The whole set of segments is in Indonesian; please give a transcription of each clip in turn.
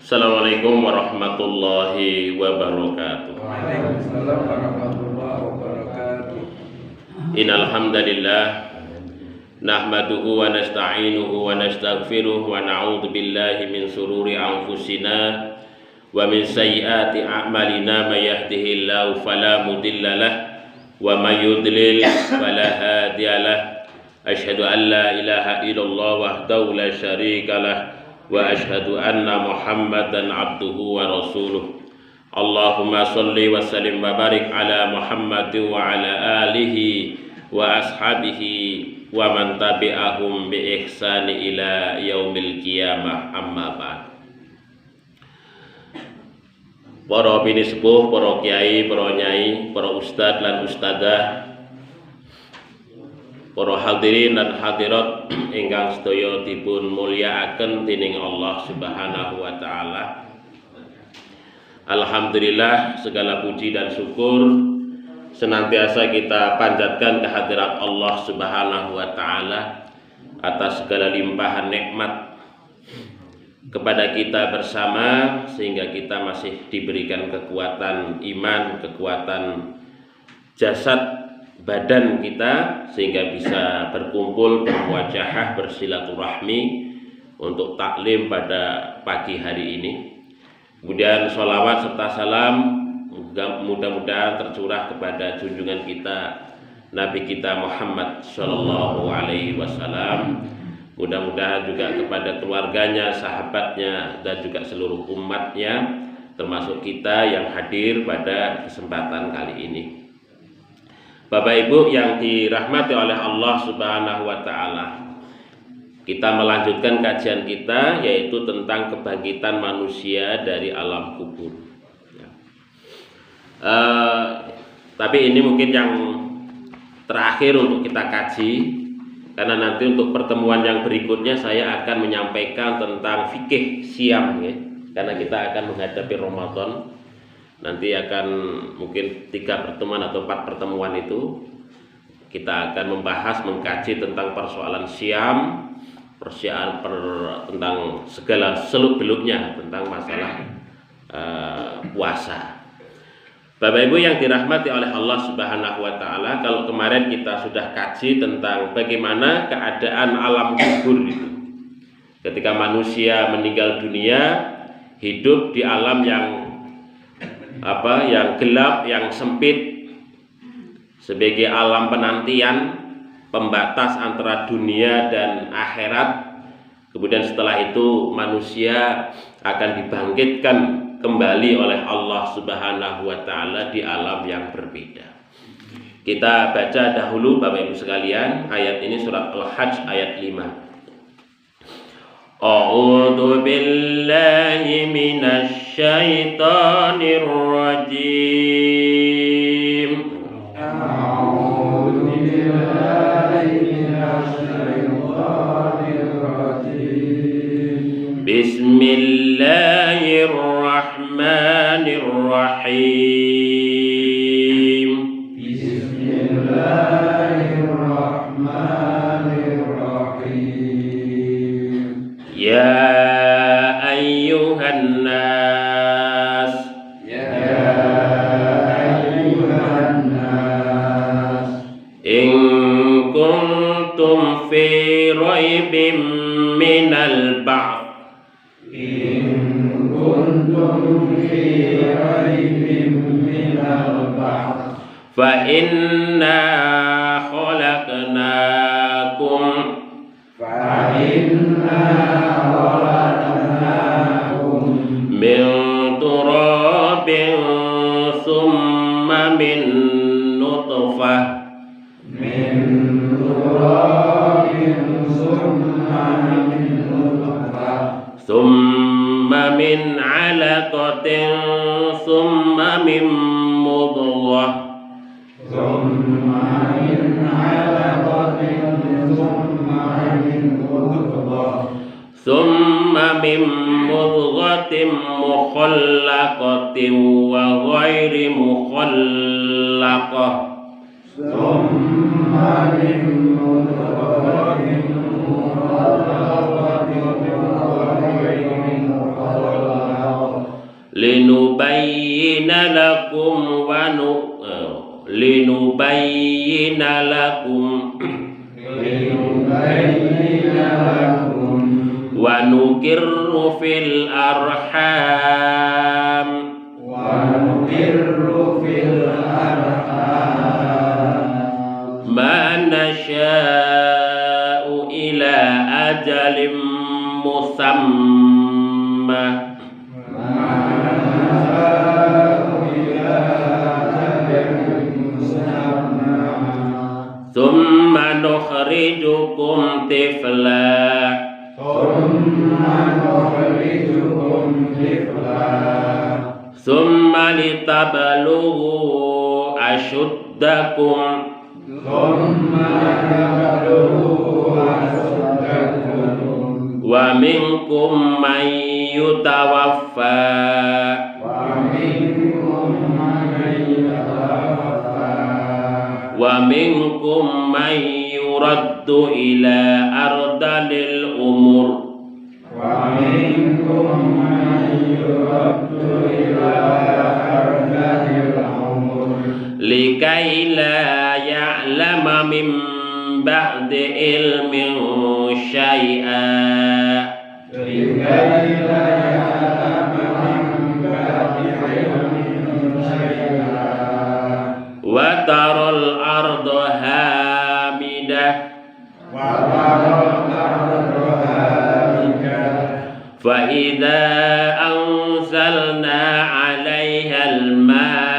Assalamualaikum warahmatullahi wabarakatuh. Waalaikumsalam warahmatullahi wabarakatuh. Innal hamdalillah nahmaduhu wa nasta'inuhu wa nastaghfiruh wa na'udzu billahi min shururi anfusina wa min sayyiati a'malina may yahdihillahu fala mudhillalah wa may yudlil fala hadiyalah. Asyhadu an la ilaha illallah wahdahu la syarikalah wa asyhadu anna Muhammadan abduhu wa rasuluh. Allahumma sholli wa sallim wa barik ala Muhammad wa ala alihi wa ashabihi wa man tabi'ahum bi ihsani ila yaumil qiyamah, amma ba'd. Para bini sepuh, para kiai, para nyai, para ustad lan ustadzah, para hadirin dan hadirat ingkang sedaya dipun mulyakaken dening Allah Subhanahu wa taala. Alhamdulillah, segala puji dan syukur senantiasa kita panjatkan kehadirat Allah Subhanahu wa taala atas segala limpahan nikmat kepada kita bersama, sehingga kita masih diberikan kekuatan iman, kekuatan jasad badan kita, sehingga bisa berkumpul, bermuajahah, bersilaturahmi untuk taklim pada pagi hari ini. Kemudian sholawat serta salam mudah-mudahan tercurah kepada junjungan kita Nabi kita Muhammad Sallallahu Alaihi Wasallam. Mudah-mudahan juga kepada keluarganya, sahabatnya, dan juga seluruh umatnya, termasuk kita yang hadir pada kesempatan kali ini. Bapak Ibu yang dirahmati oleh Allah Subhanahu wa taala, kita melanjutkan kajian kita, yaitu tentang kebangkitan manusia dari alam kubur. Tapi ini mungkin yang terakhir untuk kita kaji, karena nanti untuk pertemuan yang berikutnya saya akan menyampaikan tentang fikih siam, ya. Karena kita akan menghadapi Ramadan. Nanti akan mungkin 3 pertemuan atau 4 pertemuan itu kita akan membahas, mengkaji tentang persoalan siam, tentang segala seluk-beluknya tentang masalah puasa. Bapak Ibu yang dirahmati oleh Allah Subhanahu wa taala, kalau kemarin kita sudah kaji tentang bagaimana keadaan alam kubur itu. Ketika manusia meninggal dunia, hidup di alam yang gelap, yang sempit, sebagai alam penantian, pembatas antara dunia dan akhirat. Kemudian setelah itu manusia akan dibangkitkan kembali oleh Allah Subhanahu wa taala di alam yang berbeda. Kita baca dahulu Bapak Ibu sekalian ayat ini, surat Al-Hajj ayat 5. A'udzu billahi minasy syaithanir rajim. A'udzu billahi minasy syaithanir rajim. Bismillahirrahmanirrahim. Bismillahirrahmanirrahim. Ya ayyuhan nas, in kuntum fi raibim minal ba'th, fa inna khalaqnakum min turabin thumma min nutfah thumma min alaqatin thumma min mudghah ثم summa min mudghatin mukhallaqatin wa ghairi mukhallaqah. Summa min mudghatin mukhallaqatin wa ghairi mukhallaqah. Linubayyina lakum linubayyina lakum wa nukirru fil arham ma nasha'u ila ajalin musamma thumma nukhrijukum tifla thumma litabalughu ashuddakum wa minkum man yutawaffa wa minkum man yuraddu ila ardalil umur likai la ya'lama min ba'di ilmin syai'a wa taral arda hamidah fa idza anzalna 'alaiha al-ma'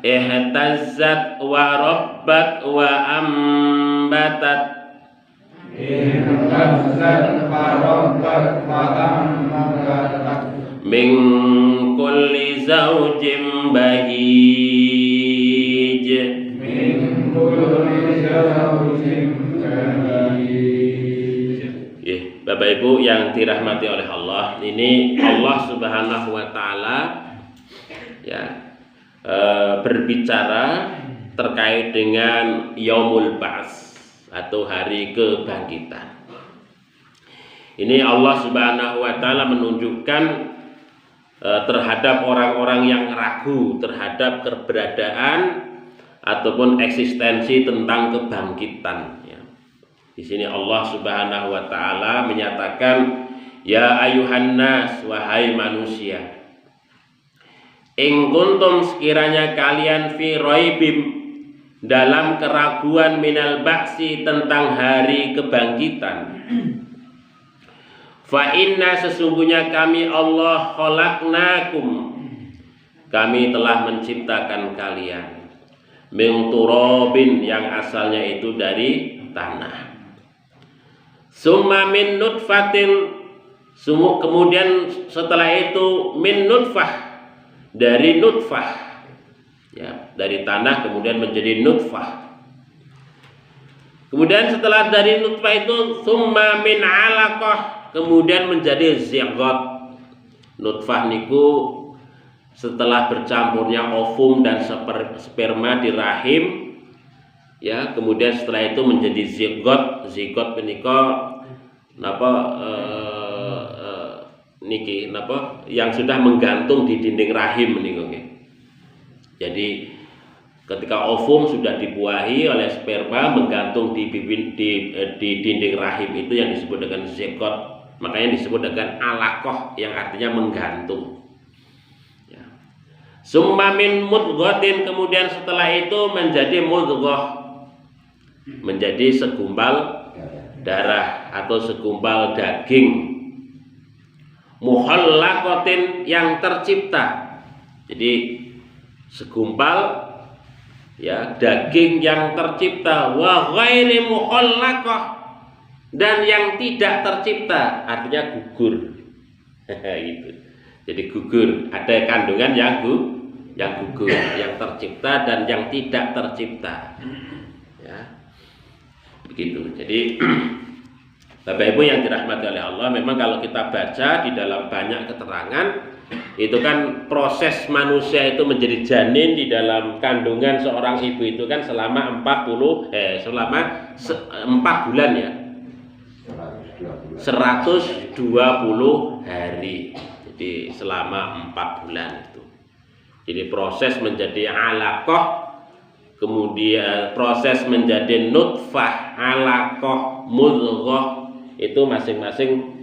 ihtazzat wa rabbat wa ambatat min kulli zawjin bahij. Bapak Ibu yang dirahmati oleh Allah, ini Allah Subhanahu wa taala ya berbicara terkait dengan Yaumul Ba'ts atau hari kebangkitan. Ini Allah Subhanahu wa taala menunjukkan terhadap orang-orang yang ragu terhadap keberadaan ataupun eksistensi tentang kebangkitan ya. Di sini Allah Subhanahu wa taala menyatakan, ya ayuhan nas, wahai manusia, in kuntum, sekiranya kalian fi raibim, dalam keraguan minal ba'si, tentang hari kebangkitan, fa inna, sesungguhnya kami Allah khalaqnakum, kami telah menciptakan kalian, min turabin, yang asalnya itu dari tanah, summa min nutfatin, kemudian setelah itu min nutfah, dari nutfah ya, dari tanah kemudian menjadi nutfah. Kemudian setelah dari nutfah itu summa min alaqah, kemudian menjadi zigot. Nutfah niku setelah bercampurnya ovum dan sperma di rahim ya, kemudian setelah itu menjadi zigot. Zigot menika napa niki napa yang sudah menggantung di dinding rahim menika nggih. Jadi ketika ovum sudah dibuahi oleh sperma menggantung di dinding rahim, itu yang disebut dengan zigot. Makanya disebut dengan alaqah yang artinya menggantung. Ya. Summa min mudghatin, kemudian setelah itu menjadi mudghah, menjadi segumpal darah atau segumpal daging, mukhallaqatin, yang tercipta. Jadi segumpal ya daging yang tercipta, wa ghairi mukhallaqah, dan yang tidak tercipta, artinya gugur. Gitu. Jadi gugur, ada kandungan yang yang gugur, yang tercipta dan yang tidak tercipta. Ya. Begitu. Jadi Bapak Ibu yang dirahmati oleh Allah, memang kalau kita baca di dalam banyak keterangan, itu kan proses manusia itu menjadi janin di dalam kandungan seorang ibu itu kan selama 4 bulan ya. 120 hari. Jadi selama 4 bulan itu. Jadi proses menjadi alaqah, kemudian proses menjadi nutfah, alaqah, mudghah itu masing-masing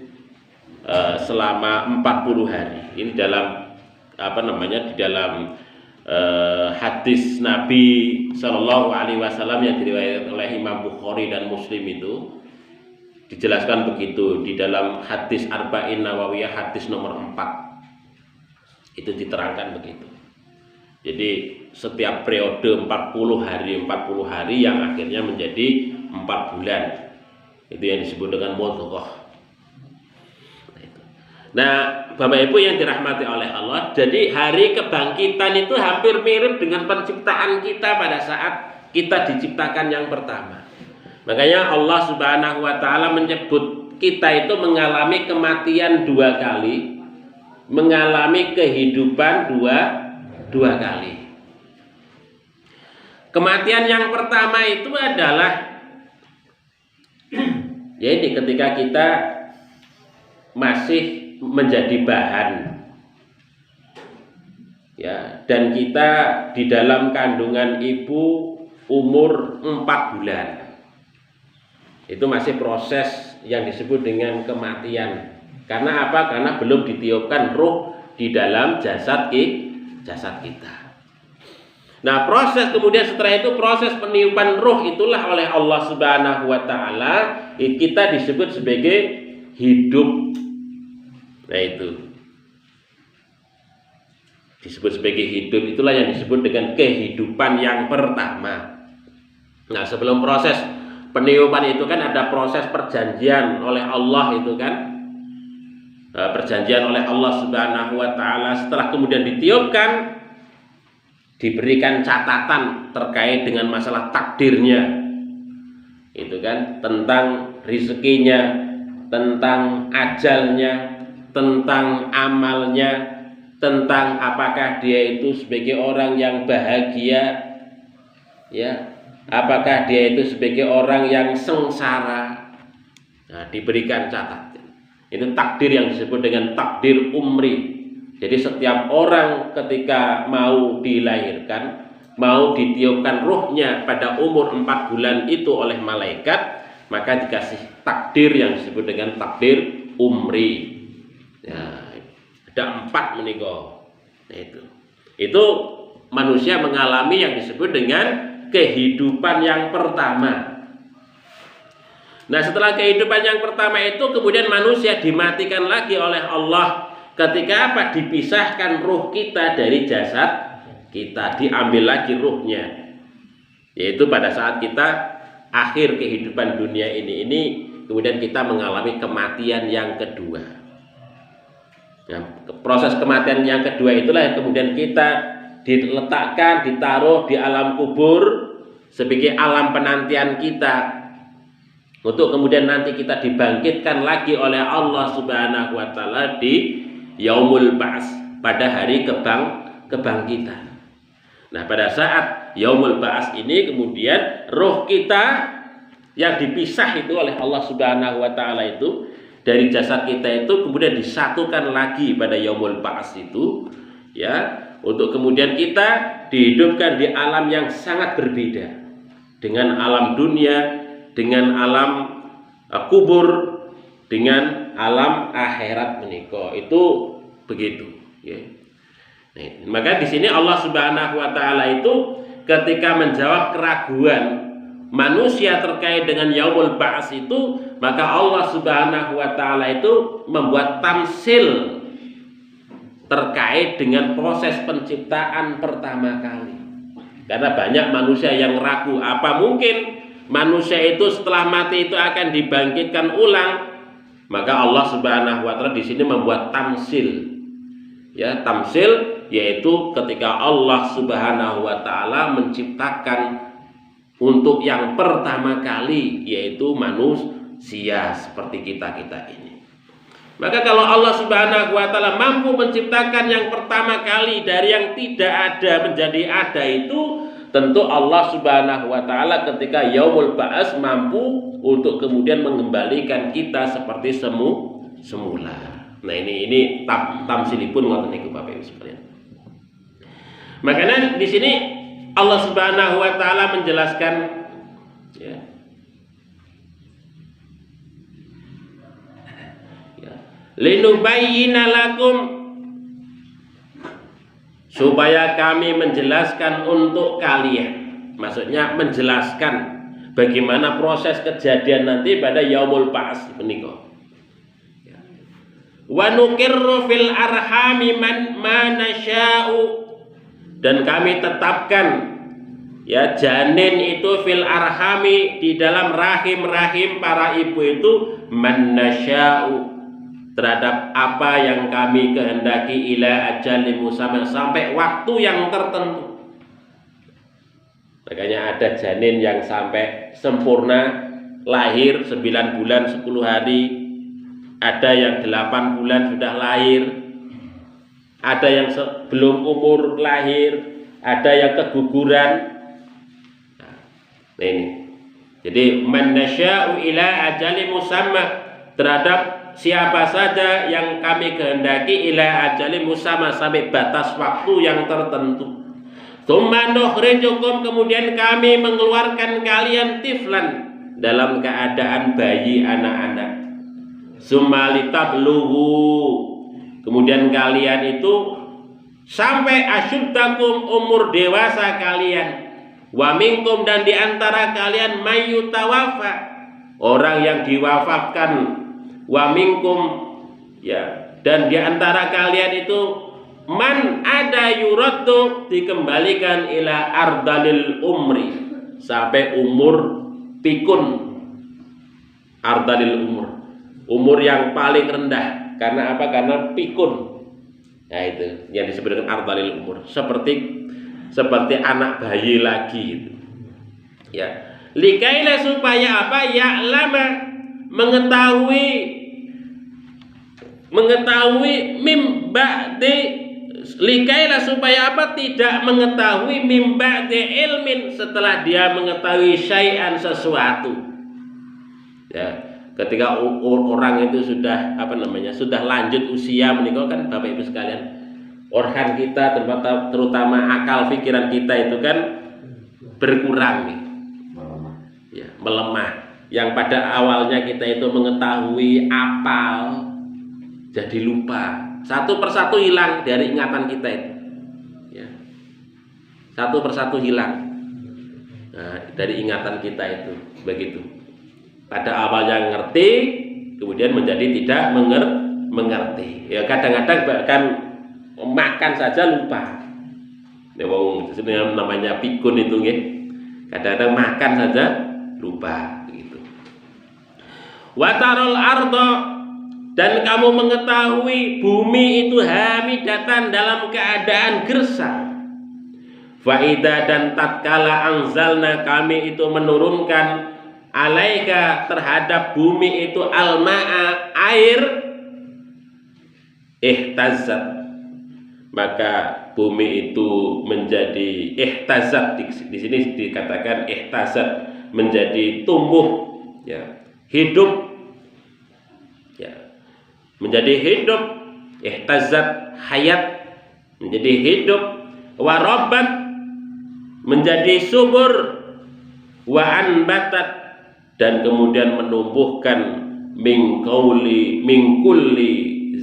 selama 40 hari. Ini dalam di dalam hadis Nabi Shallallahu Alaihi Wasallam yang diriwayatkan oleh Imam Bukhari dan Muslim itu dijelaskan begitu di dalam hadis Arba'in Nawawiyah hadis nomor 4 itu diterangkan begitu. Jadi setiap periode 40 hari yang akhirnya menjadi 4 bulan itu yang disebut dengan mudghah. Nah, Bapak Ibu yang dirahmati oleh Allah, jadi hari kebangkitan itu hampir mirip dengan penciptaan kita pada saat kita diciptakan yang pertama. Makanya Allah Subhanahu wa Ta'ala menyebut kita itu mengalami kematian 2 kali, mengalami kehidupan dua kali. Kematian yang pertama itu adalah yaitu ketika kita masih menjadi bahan, ya, dan kita di dalam kandungan ibu umur 4 bulan. Itu masih proses yang disebut dengan kematian. Karena apa? Karena belum ditiupkan ruh di dalam jasad kita. Nah, proses kemudian setelah itu proses peniupan ruh itulah oleh Allah Subhanahu wa Ta'ala kita disebut sebagai hidup. Nah, itu disebut sebagai hidup, itulah yang disebut dengan kehidupan yang pertama. Nah, sebelum proses peniupan itu kan ada proses perjanjian oleh Allah itu kan, perjanjian oleh Allah Subhanahu wa Ta'ala. Setelah kemudian ditiupkan, diberikan catatan terkait dengan masalah takdirnya itu kan, tentang rezekinya, tentang ajalnya, tentang amalnya, tentang apakah dia itu sebagai orang yang bahagia, ya, apakah dia itu sebagai orang yang sengsara. Nah, diberikan catatan. Itu takdir yang disebut dengan takdir umri. Jadi setiap orang ketika mau dilahirkan, mau ditiupkan ruhnya pada umur 4 bulan itu oleh malaikat, maka dikasih takdir yang disebut dengan takdir umri. Ya, ada 4 menika. Nah, itu manusia mengalami yang disebut dengan kehidupan yang pertama. Nah, setelah kehidupan yang pertama itu kemudian manusia dimatikan lagi oleh Allah. Ketika apa? Dipisahkan ruh kita dari jasad kita, diambil lagi ruhnya. Yaitu pada saat kita akhir kehidupan dunia ini kemudian kita mengalami kematian yang kedua. Nah, proses kematian yang kedua itulah yang kemudian kita diletakkan, ditaruh di alam kubur sebagai alam penantian kita, untuk kemudian nanti kita dibangkitkan lagi oleh Allah Subhanahu wa Ta'ala di Yaumul Ba'ats, pada hari kebangkitan. Nah, pada saat Yaumul Ba'ats ini kemudian roh kita yang dipisah itu oleh Allah Subhanahu wa Ta'ala itu dari jasad kita itu kemudian disatukan lagi pada Yaumul Ba'ats itu, ya, untuk kemudian kita dihidupkan di alam yang sangat berbeda dengan alam dunia, dengan alam kubur, dengan alam akhirat menika. Itu begitu, ya. Nah, maka di sini Allah Subhanahu wa Ta'ala itu ketika menjawab keraguan manusia terkait dengan Yaumul Ba'ats itu, maka Allah Subhanahu wa Ta'ala itu membuat tamsil terkait dengan proses penciptaan pertama kali. Karena banyak manusia yang ragu, apa mungkin manusia itu setelah mati itu akan dibangkitkan ulang? Maka Allah Subhanahu wa Ta'ala di sini membuat tamsil, Ya, tamsil yaitu ketika Allah Subhanahu wa taala menciptakan untuk yang pertama kali, yaitu manusia seperti kita-kita ini. Maka kalau Allah Subhanahu wa taala mampu menciptakan yang pertama kali dari yang tidak ada menjadi ada, itu tentu Allah Subhanahu wa taala ketika yaumul ba'ats mampu untuk kemudian mengembalikan kita seperti semula. Nah, ini tamsilipun ngoten niku Bapak Ibu sekalian. Makanya di sini Allah Subhanahu wa taala menjelaskan, ya, linubayyina lakum, supaya kami menjelaskan untuk kalian. Maksudnya menjelaskan bagaimana proses kejadian nanti pada yaumul ba'ats menika. Wa nuqirru fil arhami ma nasya'u, dan kami tetapkan, ya, janin itu fil arhami, di dalam rahim-rahim para ibu itu, man nasya'u, terhadap apa yang kami kehendaki, ila ajalin musamma, sampai waktu yang tertentu. Makanya ada janin yang sampai sempurna lahir 9 bulan 10 hari, ada yang 8 bulan sudah lahir, ada yang belum umur lahir, ada yang keguguran. Nah, ini. Jadi man nasya'u ila ajali musamma, terhadap siapa saja yang kami kehendaki, ila ajali musamma, sampai batas waktu yang tertentu. Tsumma nukhrijukum, kemudian kami mengeluarkan kalian tiflan, dalam keadaan bayi anak-anak. Tsumma litablughu, kemudian kalian itu sampai asyuddakum, umur dewasa kalian. Wa minkum, dan diantara kalian mayyutawafa, orang yang diwafatkan. Wa minkum, ya, dan diantara kalian itu man ada yuraddu, dikembalikan ila ardalil umri, sampai umur pikun. Ardalil umur yang paling rendah. Karena apa? Karena pikun. Nah, itu yang disebut dengan ardalil umur, seperti anak bayi lagi itu. Ya, likaila, supaya apa? Ya'lama, mengetahui mim ba'di, likaila, supaya apa? Tidak mengetahui mim ba'di ilmin, setelah dia mengetahui syai'an, sesuatu. Ya, ketika orang itu sudah sudah lanjut usia menikah, kan Bapak Ibu sekalian, organ kita, terutama akal pikiran kita itu kan berkurang nih, ya, melemah. Yang pada awalnya kita itu mengetahui, apal, jadi lupa, satu persatu hilang dari ingatan kita itu, ya, satu persatu hilang, nah, dari ingatan kita itu. Begitu. Pada awalnya ngerti, kemudian menjadi tidak mengerti. Ya, kadang-kadang bahkan makan saja lupa. Ya, namanya pikun itu, nggih. Kadang-kadang makan saja lupa, gitu. Wa tarul ardo, dan kamu mengetahui bumi itu hamidatan, dalam keadaan gersang. Faida, dan tatkala anzalna, kami itu menurunkan, alaika, terhadap bumi itu, alma'a, air, ihtazat, maka bumi itu menjadi ihtazat. Di sini dikatakan ihtazat, menjadi tumbuh, ya, hidup, ya, menjadi hidup. Ihtazat, hayat, menjadi hidup. Warabat, menjadi subur. Wa anbatat, dan kemudian menumbuhkan min kulli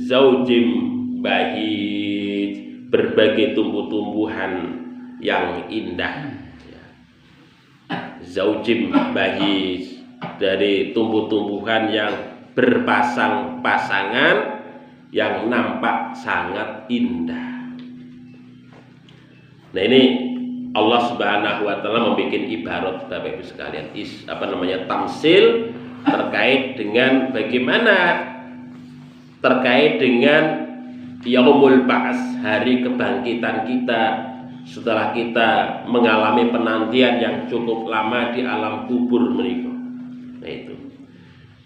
zaujim bahij, berbagai tumbuh-tumbuhan yang indah. Zaujim bahij, dari tumbuh-tumbuhan yang berpasang-pasangan, yang nampak sangat indah. Nah, ini Allah Subhanahu wa taala membuat ibarat, Bapak Ibu sekalian, tamsil, terkait dengan bagaimana, terkait dengan yaumul ba'ats. hari kebangkitan kita setelah kita mengalami penantian yang cukup lama di alam kubur menika. Nah itu.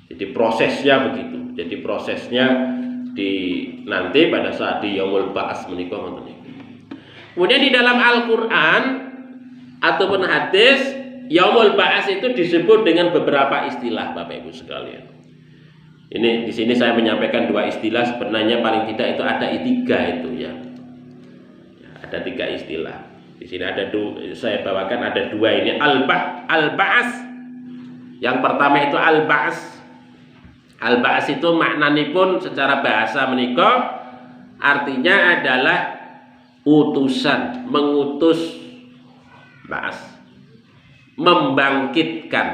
Jadi prosesnya begitu. Jadi prosesnya di nanti pada saat di yaumul ba'ats menika ngoten niku. Kemudian di dalam Al-Qur'an ataupun hadis yaumul ba'ats itu disebut dengan beberapa istilah Bapak Ibu sekalian. Ini di sini saya menyampaikan dua istilah, sebenarnya paling tidak itu ada tiga itu ya. Ada tiga istilah. Di sini ada saya bawakan ada dua ini al-ba'ats. Yang pertama itu al-ba'ats. Al-ba'ats itu maknanipun secara bahasa menika artinya adalah utusan, mengutus, ba'ats, membangkitkan.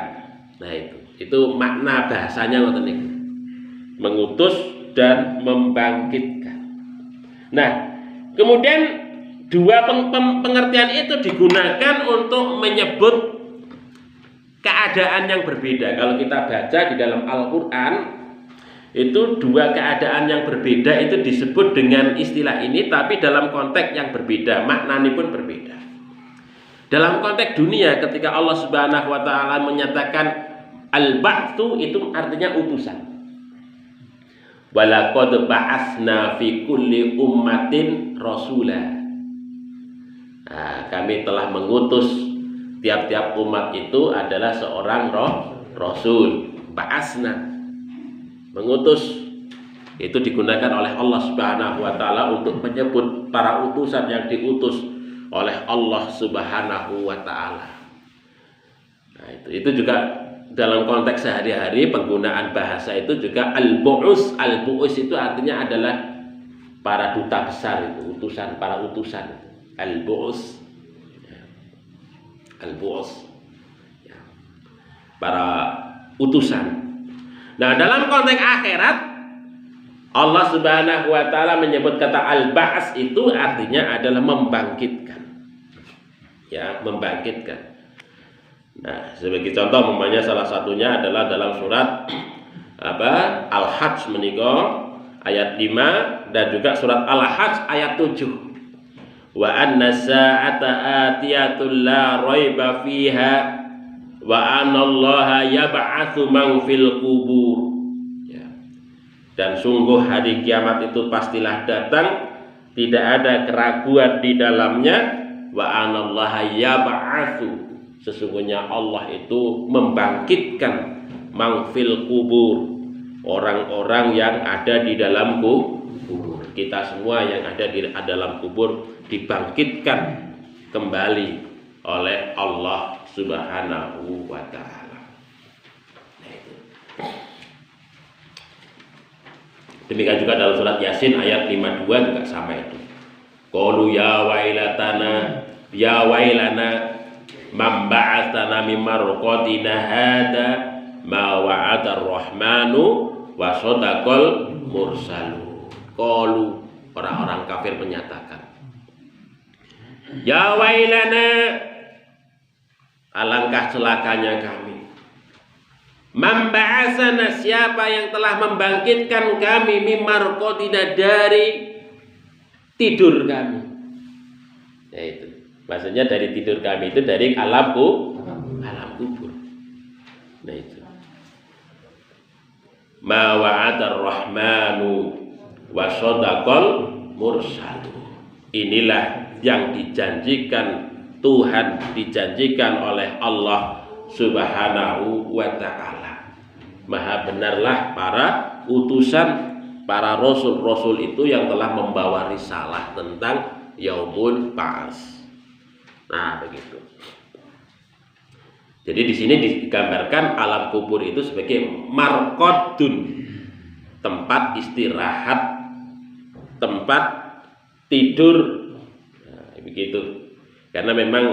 Nah itu makna bahasanya ngoten niku. Mengutus dan membangkitkan. Nah, kemudian dua pengertian itu digunakan untuk menyebut keadaan yang berbeda. Kalau kita baca di dalam Al-Qur'an itu dua keadaan yang berbeda itu disebut dengan istilah ini, tapi dalam konteks yang berbeda, maknanya pun berbeda. Dalam konteks dunia ketika Allah Subhanahu wa taala menyatakan al-ba'tsu itu artinya utusan. Walaqad ba'atsna fi kulli ummatin rasula. Nah, kami telah mengutus tiap-tiap umat itu adalah seorang rasul. Ba'atsna, mengutus, itu digunakan oleh Allah Subhanahu wa taala untuk menyebut para utusan yang diutus oleh Allah Subhanahu wa taala. Nah, itu juga dalam konteks sehari-hari penggunaan bahasa itu juga al-bu'us. Al-bu'us itu artinya adalah para duta besar itu, utusan, para utusan. Al-bu'us. Al-bu'us. Ya. Para utusan. Nah, dalam konteks akhirat Allah Subhanahu wa taala menyebut kata al-ba'ats itu artinya adalah membangkitkan. Ya, membangkitkan. Nah, sebagai contoh umpamanya salah satunya adalah dalam surat Al-Hajj menika ayat 5 dan juga surat Al-Hajj ayat 7. Wa anna sa'ata atiyatul la raiba fiha wa anna Allaha yab'atsu man fil qubur. Ya. Dan sungguh hari kiamat itu pastilah datang, tidak ada keraguan di dalamnya. Wa anna Allaha yab'atsu, sesungguhnya Allah itu membangkitkan mangfil kubur, orang-orang yang ada di dalam kubur. Kita semua yang ada di dalam kubur dibangkitkan kembali oleh Allah Subhanahu wa taala. Demikian juga dalam surat Yasin ayat 52 juga sama itu. Qalu ya wailatana ya wailana man ba'atsana min marqadina hada ma wa'ada ar-rahmanu wa sadaqal mursalun. Qalu, orang-orang kafir menyatakan, ya wailana, alangkah celakanya kami. Man ba'atsana, siapa yang telah membangkitkan kami min marqadina, dari tidur kami. Yaitu maksudnya dari tidur kami itu dari alam kubur. Nah itu. Ma wa'adar rahmanu wa sadaqal mursalu. Inilah yang dijanjikan Tuhan, dijanjikan oleh Allah Subhanahu wa taala. Maha benarlah para utusan, para rasul-rasul itu yang telah membawa risalah tentang yaumul ba'ats. Nah, begitu. Jadi di sini digambarkan alam kubur itu sebagai marqadun, tempat istirahat, tempat tidur. Nah, begitu. Karena memang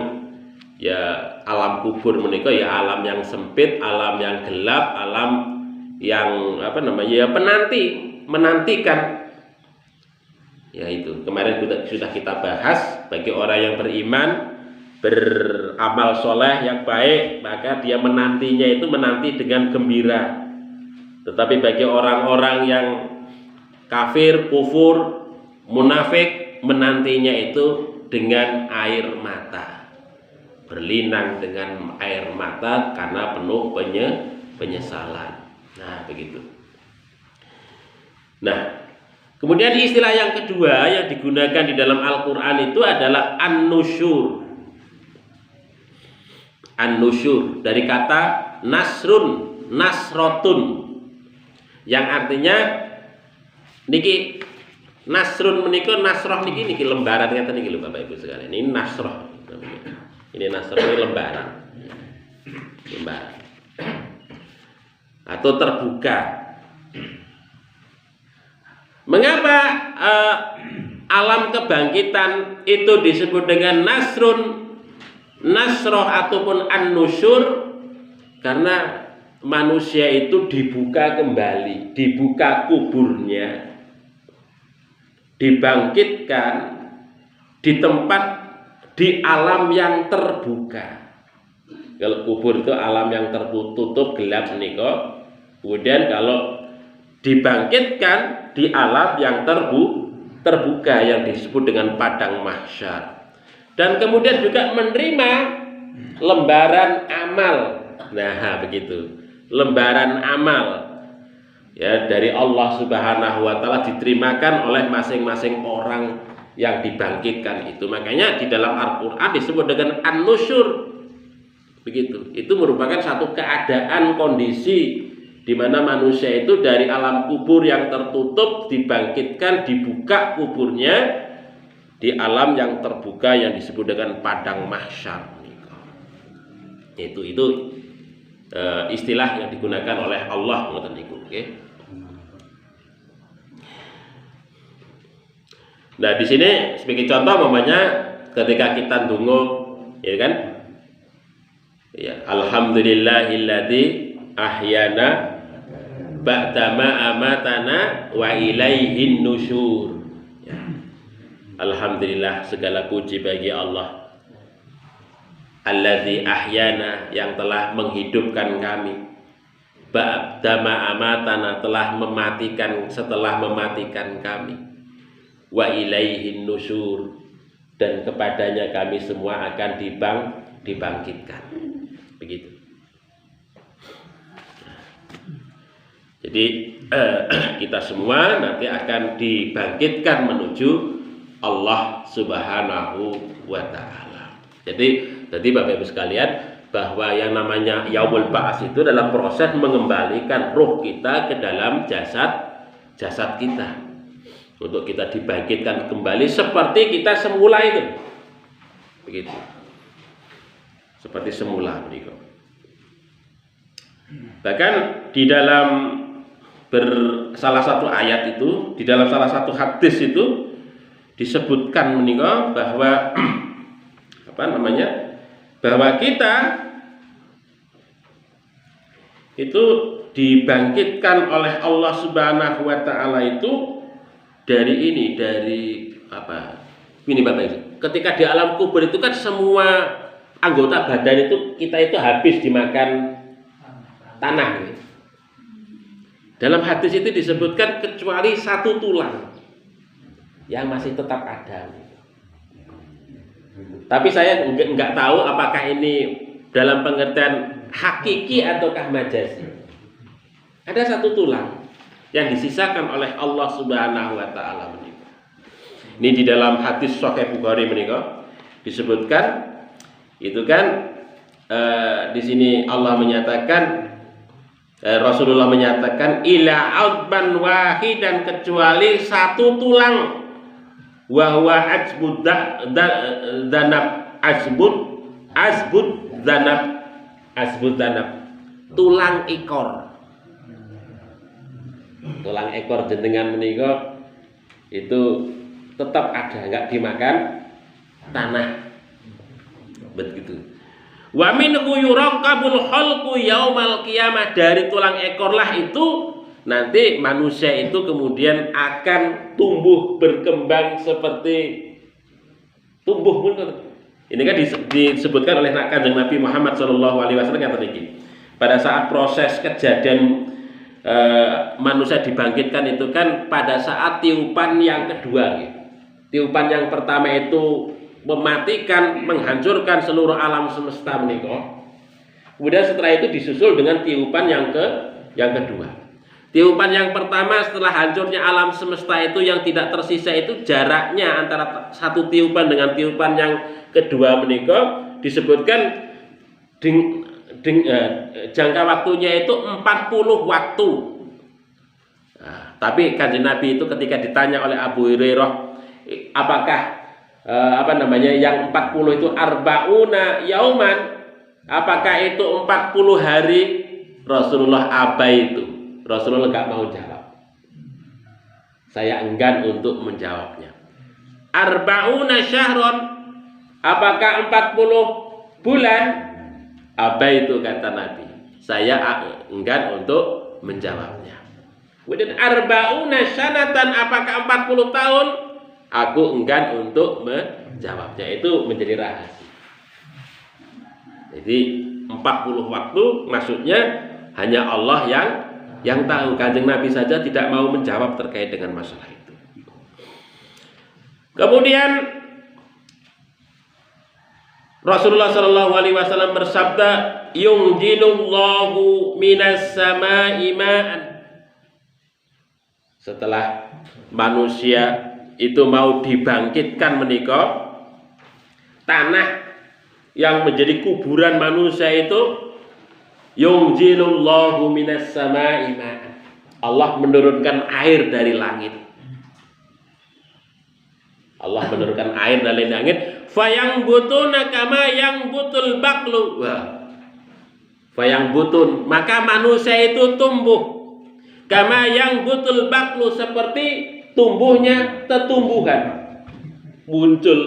ya alam kubur menika ya alam yang sempit, alam yang gelap, alam yang ya menantikan. Ya itu. Kemarin sudah kita bahas, bagi orang yang beriman, beramal soleh yang baik, maka dia menantinya itu menanti dengan gembira. Tetapi bagi orang-orang yang kafir, kufur, munafik, menantinya itu dengan air mata, berlinang dengan air mata karena penuh penyesalan. Nah, begitu. Nah, kemudian istilah yang kedua yang digunakan di dalam Al-Quran itu adalah an-nusyur. An-nusyur dari kata nasrun, nasrotun, yang artinya niki nasrun menika nasroh niki lembaran ngeten niki lho Bapak Ibu sekalian. Ini nasroh namanya. Ini nasroh ini lembaran. Lembaran. Atau terbuka. Mengapa alam kebangkitan itu disebut dengan nasrun, nasroh ataupun an-nusyur? Karena manusia itu dibuka kembali, dibuka kuburnya, dibangkitkan di tempat, di alam yang terbuka. Kalau kubur itu alam yang tertutup gelap niko. Kemudian kalau dibangkitkan di alam yang terbuka yang disebut dengan padang mahsyar. Dan kemudian juga menerima lembaran amal. Nah, begitu. Lembaran amal ya dari Allah Subhanahu wa taala diterimakan oleh masing-masing orang yang dibangkitkan itu. Makanya di dalam Al-Qur'an disebut dengan an-nusyur. Begitu. Itu merupakan satu keadaan kondisi di mana manusia itu dari alam kubur yang tertutup dibangkitkan, dibuka kuburnya di alam yang terbuka yang disebut dengan padang mahsyar. Itu istilah yang digunakan oleh Allah ngoten niku, nggih. Nah, di sini sebagai contoh umpamanya ketika kita ndonga ya kan? Ya, alhamdulillahilladzi ahyana ba'dama amatana wa ilaihin nusyur. Ya. Alhamdulillah, segala puji bagi Allah. Alladzi ahyana, yang telah menghidupkan kami. Ba'dama amatana, telah mematikan setelah mematikan kami. Wa ilaihin nusyur, dan kepadanya kami semua akan dibangkitkan. Begitu. Jadi kita semua nanti akan dibangkitkan menuju Allah Subhanahu wa taala. Jadi Bapak Ibu sekalian, bahwa yang namanya yaumul ba'ats itu adalah proses mengembalikan ruh kita ke dalam jasad kita. Untuk kita dibangkitkan kembali seperti kita semula itu. Begitu. Seperti semula begitu. Bahkan di dalam salah satu ayat itu, di dalam salah satu hadis itu disebutkan menika bahwa bahwa kita itu dibangkitkan oleh Allah Subhanahu wa taala itu dari Bapak Ibu. Ketika di alam kubur itu kan semua anggota badan kita itu habis dimakan tanah gitu. Dalam hadis itu disebutkan kecuali satu tulang yang masih tetap ada. Tapi saya enggak tahu apakah ini dalam pengertian hakiki ataukah majazi. Ada satu tulang yang disisakan oleh Allah Subhanahu wa taala menika. Ini di dalam hadis Sahih Bukhari menika disebutkan itu kan di sini Allah menyatakan Rasulullah menyatakan ila adban wahidan, kecuali satu tulang, wa huwa asbud danab asbud danab tulang ekor. Tulang ekor jenengan menika itu tetap ada, enggak dimakan tanah. Begitu. Wa minhu yuraqabul khalqu yaumal qiyamah, dari tulang ekorlah itu nanti manusia itu kemudian akan tumbuh berkembang seperti tumbuh. Ini kan disebutkan oleh Kanjeng Nabi Muhammad SAW kata niki. Pada saat proses kejadian manusia dibangkitkan itu kan pada saat tiupan yang kedua gitu. Tiupan yang pertama itu mematikan, menghancurkan seluruh alam semesta menika. Kemudian setelah itu disusul dengan tiupan yang kedua. Tiupan yang pertama setelah hancurnya alam semesta itu yang tidak tersisa itu jaraknya antara satu tiupan dengan tiupan yang kedua menika disebutkan jangka waktunya itu 40 waktu. Nah, tapi Kanjeng Nabi itu ketika ditanya oleh Abu Hurairah, apakah yang 40 itu arbauna yauman, apakah itu 40 hari? Rasulullah abai itu. Rasulullah enggak mau jawab. Saya enggan untuk menjawabnya. Arbauna syahron, apakah 40 bulan? Abai itu, kata Nabi. Saya enggan untuk menjawabnya. Kemudian arbauna sanatan, apakah 40 tahun? Aku enggan untuk menjawabnya. Itu menjadi rahasia. Jadi 40 waktu maksudnya hanya Allah yang tahu. Kanjeng Nabi saja tidak mau menjawab terkait dengan masalah itu. Kemudian Rasulullah Shallallahu Alaihi Wasallam bersabda, "Yunjilullahu minas samai ma'an." Setelah manusia itu mau dibangkitkan menika, tanah yang menjadi kuburan manusia itu, yunjilullahu minas samai ma'an. Allah menurunkan air dari langit. Allah menurunkan air dari langit. Fayang butuna kama yang butul baklu. Fayang butun, maka manusia itu tumbuh. Kama yang butul baklu, seperti tumbuhnya tetumbuhan. Muncul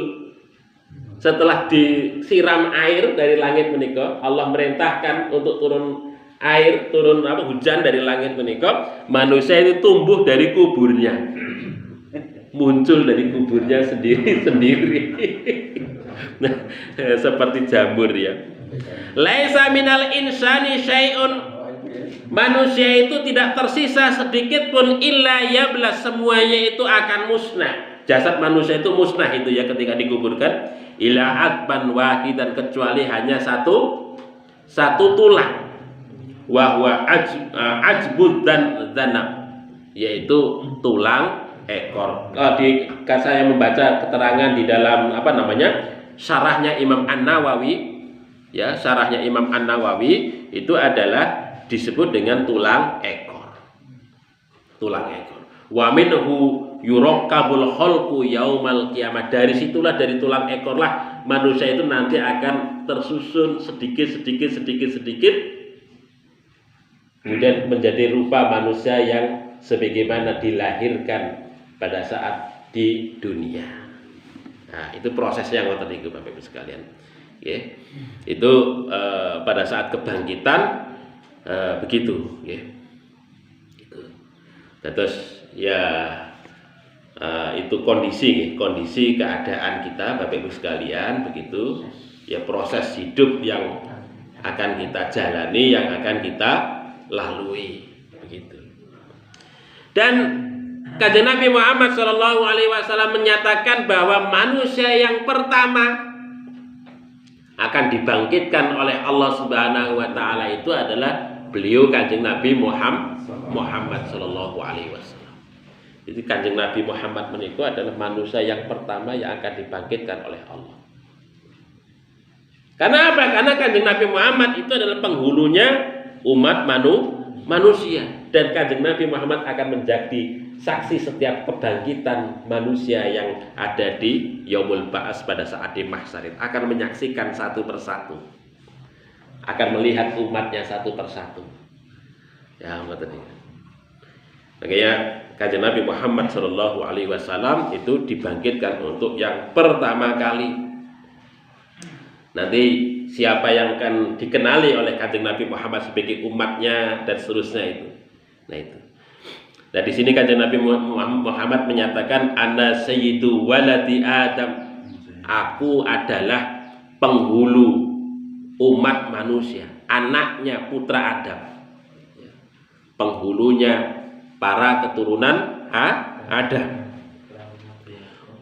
setelah disiram air dari langit menika, Allah merintahkan untuk turun hujan dari langit menika, manusia itu tumbuh dari kuburnya. Muncul dari kuburnya sendiri. Nah, seperti jamur ya. Laisa minal insani syai'un, manusia itu tidak tersisa sedikit pun illa yablas, semuanya itu akan musnah. Jasad manusia itu musnah itu ya ketika dikuburkan. Ila adban wahidan, kecuali hanya satu tulang. Wa huwa ajbud dan zanab, yaitu tulang ekor. Saya membaca keterangan di dalam syarahnya Imam An-Nawawi. Ya, syarahnya Imam An-Nawawi itu adalah disebut dengan tulang ekor. Tulang ekor. Wa minhu yurakkabul khalqu yaumal qiyamah. Dari situlah, dari tulang ekorlah manusia itu nanti akan tersusun sedikit kemudian menjadi rupa manusia yang sebagaimana dilahirkan pada saat di dunia. Nah, itu prosesnya ngoten niku Bapak Ibu sekalian. Ya. Itu pada saat kebangkitan begitu, ya. Itu. Terus ya itu kondisi keadaan kita Bapak Ibu sekalian begitu. Ya, proses hidup yang akan kita jalani, yang akan kita lalui begitu. Dan Kanjeng Nabi Muhammad Shallallahu Alaihi Wasallam menyatakan bahwa manusia yang pertama akan dibangkitkan oleh Allah Subhanahu Wa Taala itu adalah beliau Kanjeng Nabi Muhammad Shallallahu Alaihi Wasallam. Jadi Kanjeng Nabi Muhammad menika adalah manusia yang pertama yang akan dibangkitkan oleh Allah. Karena apa? Karena Kanjeng Nabi Muhammad itu adalah penghulunya umat manusia, dan Kanjeng Nabi Muhammad akan menjadi saksi setiap kebangkitan manusia yang ada di Yaumul Ba'ats pada saat di Mahsyar, akan menyaksikan satu persatu, akan melihat umatnya satu persatu. Ya, makanya Kanjeng Nabi Muhammad Shallallahu Alaihi Wasallam itu dibangkitkan untuk yang pertama kali. Nanti siapa yang akan dikenali oleh Kanjeng Nabi Muhammad sebagai umatnya dan seterusnya itu. Nah itu. Nah di sini Kanjeng Nabi Muhammad menyatakan, ana sayyidu waladi Adam. Aku adalah penghulu umat manusia, anaknya putra Adam. Penghulunya para keturunan Adam.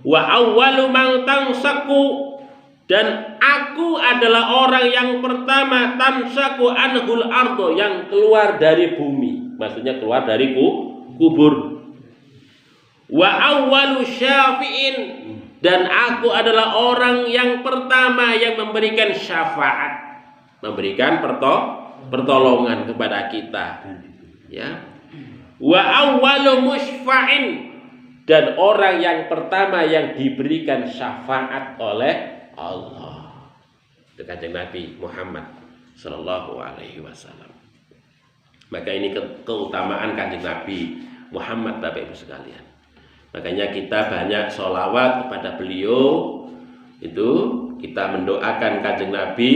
wa awwalu man tansaku, dan aku adalah orang yang pertama tansaku anhul ardo, yang keluar dari bumi, maksudnya keluar dari kubur. Wa awwalu syafi'in, dan aku adalah orang yang pertama yang memberikan syafaat, memberikan pertolongan kepada kita, ya. Wa awwalu musyfa'in, dan orang yang pertama yang diberikan syafaat oleh Allah, itu Kanjeng Nabi Muhammad sallallahu alaihi wasallam. Maka ini keutamaan Kanjeng Nabi Muhammad, Bapak Ibu sekalian. Makanya kita banyak sholawat kepada beliau, itu kita mendoakan Kanjeng Nabi.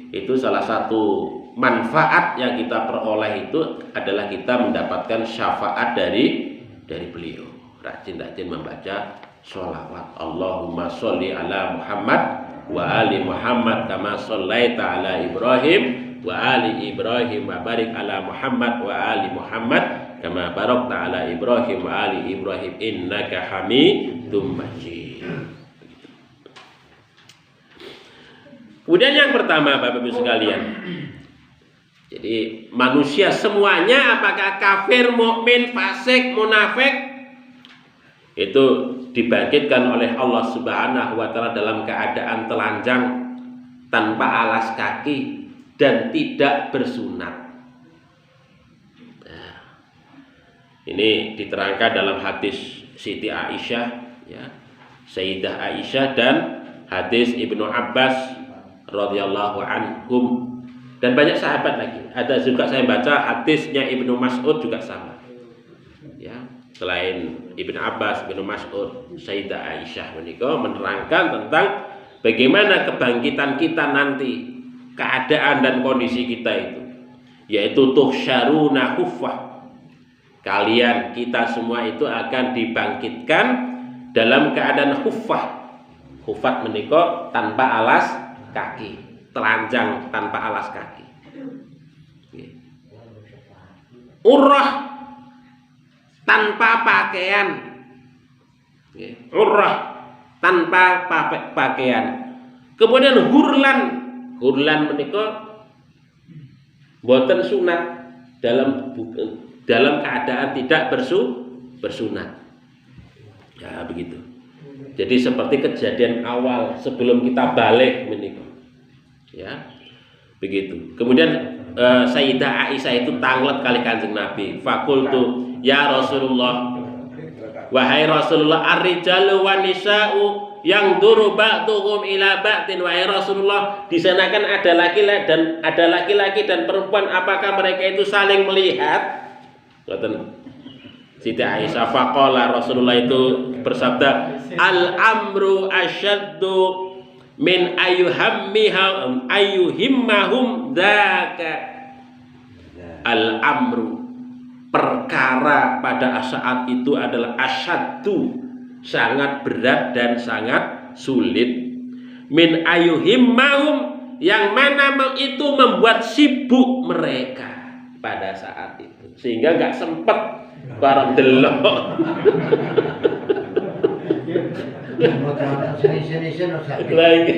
Itu salah satu manfaat yang kita peroleh itu adalah kita mendapatkan syafaat dari beliau. Rajin-rajin membaca sholawat. Allahumma sholli ala Muhammad wa ali Muhammad kama shollaita ala Ibrahim wa ali Ibrahim wa barik ala Muhammad wa ali Muhammad kama barakta ala Ibrahim wa ali Ibrahim innaka Hamidum Majid. Kemudian yang pertama, Bapak Ibu sekalian, jadi manusia semuanya, apakah kafir, mukmin, fasik, munafik, itu dibangkitkan oleh Allah Subhanahu wa taala dalam keadaan telanjang, tanpa alas kaki, dan tidak bersunat. Ini diterangkan dalam hadis Siti Aisyah, ya, Sayyidah Aisyah, dan hadis Ibnu Abbas radhiyallahu anhum, dan banyak sahabat lagi. Ada juga saya baca hadisnya Ibnu Mas'ud juga sama. Ya, selain Ibnu Abbas, Ibnu Mas'ud, Sayyidah Aisyah menerangkan tentang bagaimana kebangkitan kita nanti, keadaan dan kondisi kita itu, yaitu tuhsyaruna huffah. Kalian, kita semua itu akan dibangkitkan dalam keadaan huffah. Huffat menika tanpa alas kaki, telanjang tanpa alas kaki. Urrah tanpa pakaian. Urrah tanpa pakaian. Kemudian hurlan menika boten sunat, dalam keadaan tidak bersunat. Ya begitu. Jadi seperti kejadian awal sebelum kita balik menika. Ya. Begitu. Kemudian Sayyidah Aisyah itu tanglet kali Kanjeng Nabi. Fakultu ya Rasulullah, wahai Rasulullah, ar-rijalu wan nisa'u yang duru ba'duhum ila ba'din. Wahai Rasulullah, di sana kan ada laki-laki dan perempuan, apakah mereka itu saling melihat? Siti Aisyah, faqala, Rasulullah itu bersabda, al-amru asyaddu min ayyuhimmahum dzaka. Al-amru, perkara pada saat itu adalah asyaddu, sangat berat dan sangat sulit. Min ayyuhimmahum, yang mana itu membuat sibuk mereka pada saat itu, sehingga nggak sempet bareng delok. Lagi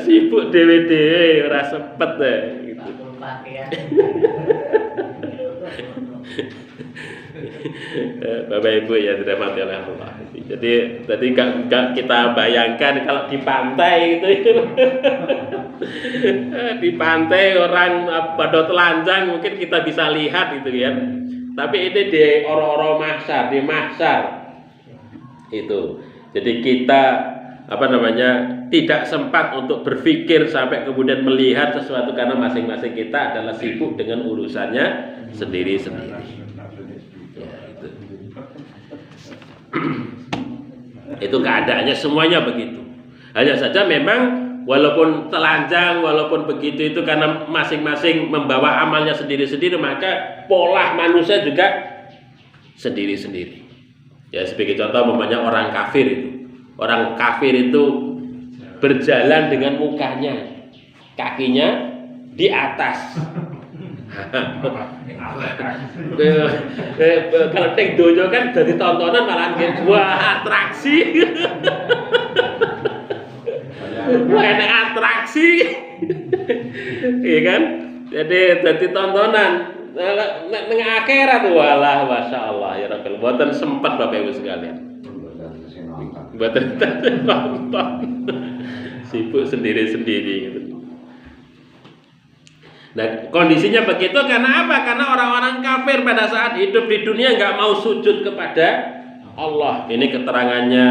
sibuk dewe-dewe ora sempet gitu. Bapak Ibu ya dirahmati oleh Allah. Jadi nggak kita bayangkan kalau di pantai gitu. Di pantai orang pada telanjang mungkin kita bisa lihat gitu ya. Tapi ini di oro-oro mahsyar, di mahsyar itu. Jadi kita tidak sempat untuk berpikir sampai kemudian melihat sesuatu, karena masing-masing kita adalah sibuk dengan urusannya sendiri-sendiri. Ya, itu keadaannya semuanya begitu. Hanya saja memang walaupun telanjang, walaupun begitu itu karena masing-masing membawa amalnya sendiri-sendiri, maka pola manusia juga sendiri-sendiri. Ya, sebagai contoh umpamanya orang kafir itu. Orang kafir itu berjalan dengan mukanya, kakinya di atas, Kalau ning donya kan dadi tontonan malah nggih buah atraksi. Wah, enak atraksi. Iya kan? Jadi tontonan. Ning akhirat walah masyaallah ya Rabbil. Mboten sempat Bapak Ibu sekalian. Mboten nonton. Sibuk sendiri-sendiri gitu. Nah, kondisinya begitu karena apa? Karena orang-orang kafir pada saat hidup di dunia nggak mau sujud kepada Allah. Ini keterangannya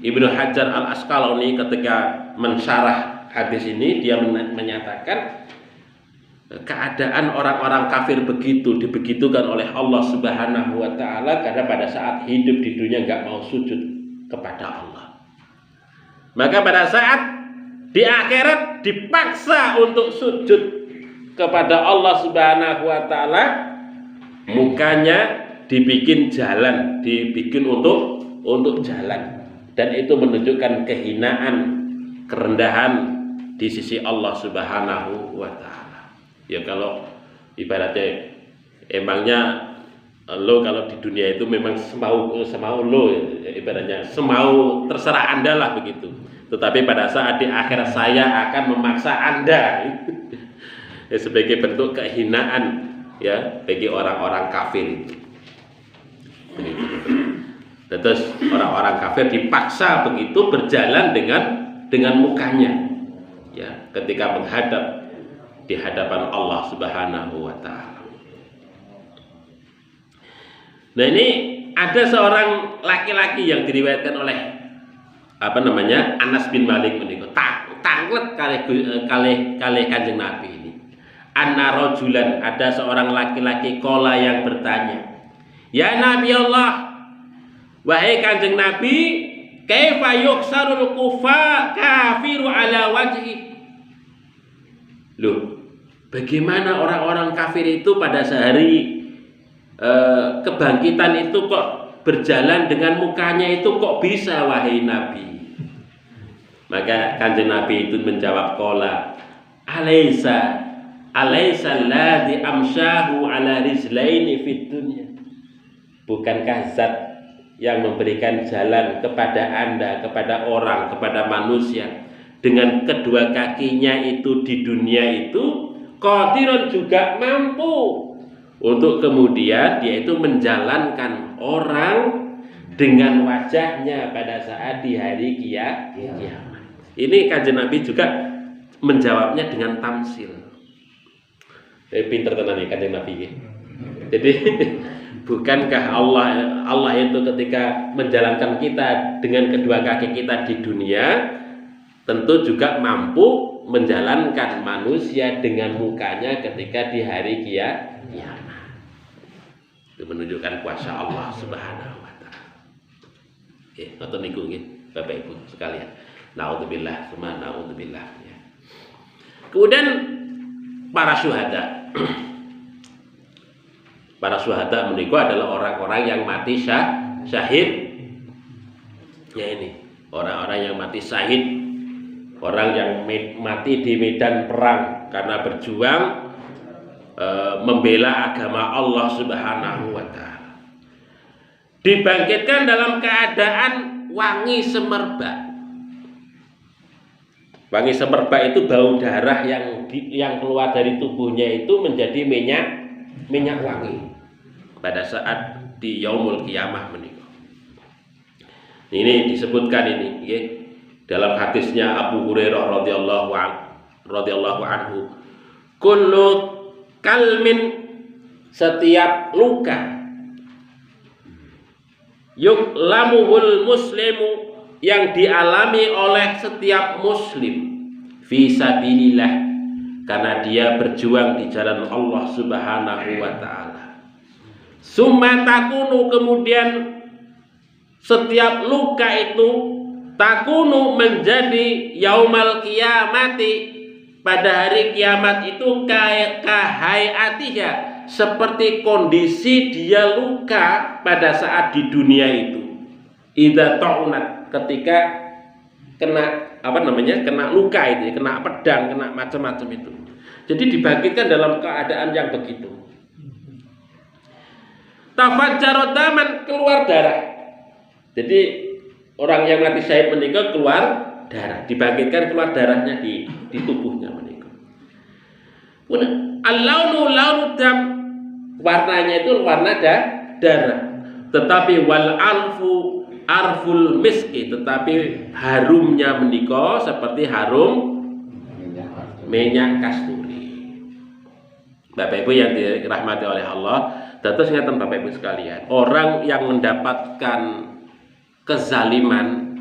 Ibnu Hajar Al-Asqalani ketika mensyarah hadis ini, dia menyatakan keadaan orang-orang kafir begitu dibegitukan oleh Allah Subhanahu wa taala karena pada saat hidup di dunia nggak mau sujud kepada Allah. Maka pada saat di akhirat dipaksa untuk sujud kepada Allah Subhanahu wa taala, mukanya dibikin jalan, dibikin untuk jalan, dan itu menunjukkan kehinaan, kerendahan di sisi Allah Subhanahu wa taala. Ya kalau ibaratnya emangnya lo kalau di dunia itu memang semau lo, ibaratnya semau terserah Anda lah begitu. Tetapi pada saat di akhirat saya akan memaksa Anda. Ya, sebagai bentuk kehinaan ya bagi orang-orang kafir itu. Begitu. Terus orang-orang kafir dipaksa begitu berjalan dengan mukanya ya ketika menghadap di hadapan Allah Subhanahu wa taala. Nah, ini ada seorang laki-laki yang diriwayatkan oleh Anas bin Malik menika tanglet kalih Kanjeng Nabi ini. Anna rajulan, ada seorang laki-laki qala yang bertanya, "Ya Nabi Allah, wahai Kanjeng Nabi, kaifa yuksarul kafiru ala wajhi?" Loh, bagaimana orang-orang kafir itu pada sehari kebangkitan itu kok berjalan dengan mukanya itu kok bisa wahai Nabi? Maka Kanjeng Nabi itu menjawab qala, "Alaisa alladzi amsyahu ala rizlaini fid dunya?" Bukankah zat yang memberikan jalan kepada Anda, kepada orang, kepada manusia dengan kedua kakinya itu di dunia itu qadirun, juga mampu untuk kemudian dia itu menjalankan orang dengan wajahnya pada saat di hari kiamat. Ini Kanjeng Nabi juga menjawabnya dengan tamsil. Pinter tenan iki Kanjeng Nabi. Jadi bukankah Allah itu ketika menjalankan kita dengan kedua kaki kita di dunia tentu juga mampu menjalankan manusia dengan mukanya ketika di hari kiamat. Itu menunjukkan kuasa Allah Subhanahu wa taala. Nggih, ngoten niku nggih Bapak Ibu sekalian. Naudzubillah, tsumma naudzubillah ya. Kemudian para syuhada. Para syuhada menika adalah orang-orang yang mati syahid. Ya, ini orang-orang yang mati syahid, orang yang mati di medan perang karena berjuang membela agama Allah Subhanahu wa taala. Dibangkitkan dalam keadaan wangi semerbak. Wangi semerbak itu bau darah yang keluar dari tubuhnya itu menjadi minyak wangi pada saat di yaumul qiyamah menika. Ini disebutkan ini ya, dalam hadisnya Abu Hurairah radhiyallahu anhu, kullu kalmin, setiap luka, yuklamuhul muslimu, yang dialami oleh setiap muslim, fi sabilillah, karena dia berjuang di jalan Allah Subhanahu wa taala. Summa takunu, kemudian setiap luka itu takunu menjadi yaumal qiyamati, pada hari kiamat itu kahayatiha, seperti kondisi dia luka pada saat di dunia itu. Idza ta'unat, ketika kena luka itu, kena pedang, kena macam-macam itu. Jadi dibangkitkan dalam keadaan yang begitu. Tafajjarat daman, keluar darah. Jadi orang yang mati syahid menikah keluar darah, dibangkitkan keluar darahnya di tubuhnya menikah. Al-launu launu dam, warnanya itu warna darah. Tetapi wal alfu arful miski, tetapi harumnya menikah seperti harum minyak kasturi. Bapak Ibu yang dirahmati oleh Allah, terus ngeten Bapak Ibu sekalian, orang yang mendapatkan kezaliman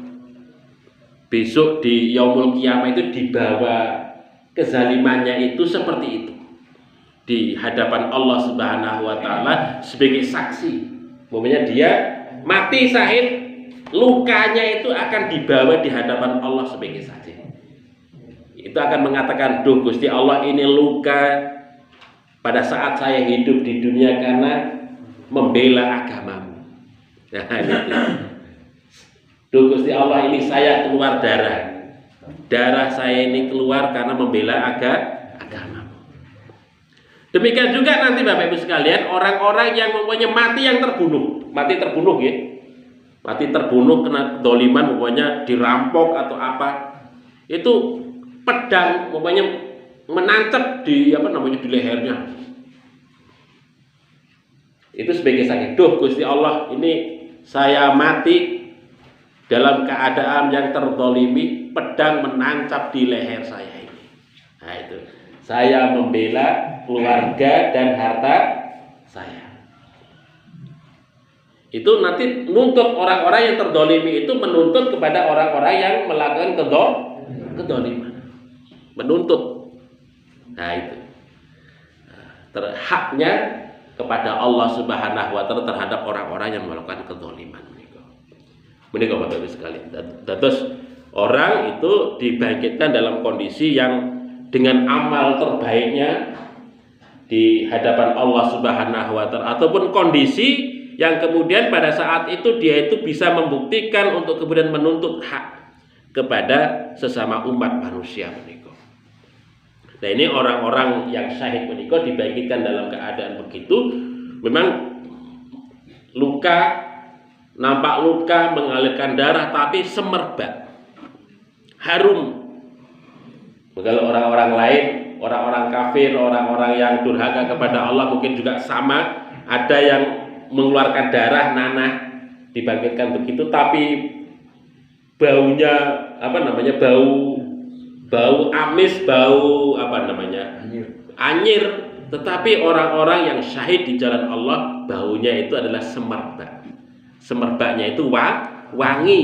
besok di yaumul qiyamah itu dibawa kezalimannya itu seperti itu di hadapan Allah Subhanahu wa taala sebagai saksi. Umpamanya dia mati syahid, lukanya itu akan dibawa di hadapan Allah sebagai saksi. Itu akan mengatakan, "Duh Gusti Allah, ini luka pada saat saya hidup di dunia karena membela agamamu." Nah, itu. Duh Gusti Allah, ini saya keluar darah. Darah saya ini keluar karena membela agamamu. Demikian juga nanti Bapak Ibu sekalian, orang-orang yang mempunyai mati terbunuh ya. Mati terbunuh kena doliman, pokoknya dirampok atau apa. Itu pedang pokoknya menancap di di lehernya. Itu sebagai saksi, "Duh Gusti Allah, ini saya mati dalam keadaan yang terdolimi, pedang menancap di leher saya ini." Nah itu, saya membela keluarga dan harta saya. Itu nanti nuntut orang-orang yang terdolimi itu menuntut kepada orang-orang yang melakukan kedoliman, menuntut. Nah itu haknya kepada Allah Subhanahu wa taala terhadap orang-orang yang melakukan kedoliman. Menikah Bapak Ibu sekalian. Terus orang itu dibangkitkan dalam kondisi yang dengan amal terbaiknya di hadapan Allah Subhanahu wa taala, ataupun kondisi yang kemudian pada saat itu dia itu bisa membuktikan untuk kemudian menuntut hak kepada sesama umat manusia menikah. Nah, ini orang-orang yang syahid menikah dibangkitkan dalam keadaan begitu, memang nampak luka mengalirkan darah tapi semerbak, harum. Kalau orang-orang lain, orang-orang kafir, orang-orang yang durhaka kepada Allah mungkin juga sama, ada yang mengeluarkan darah, nanah, dibangkitkan begitu, tapi baunya bau amis, bau anyir. Tetapi orang-orang yang syahid di jalan Allah, baunya itu adalah semerbak. Semerbaknya itu wangi,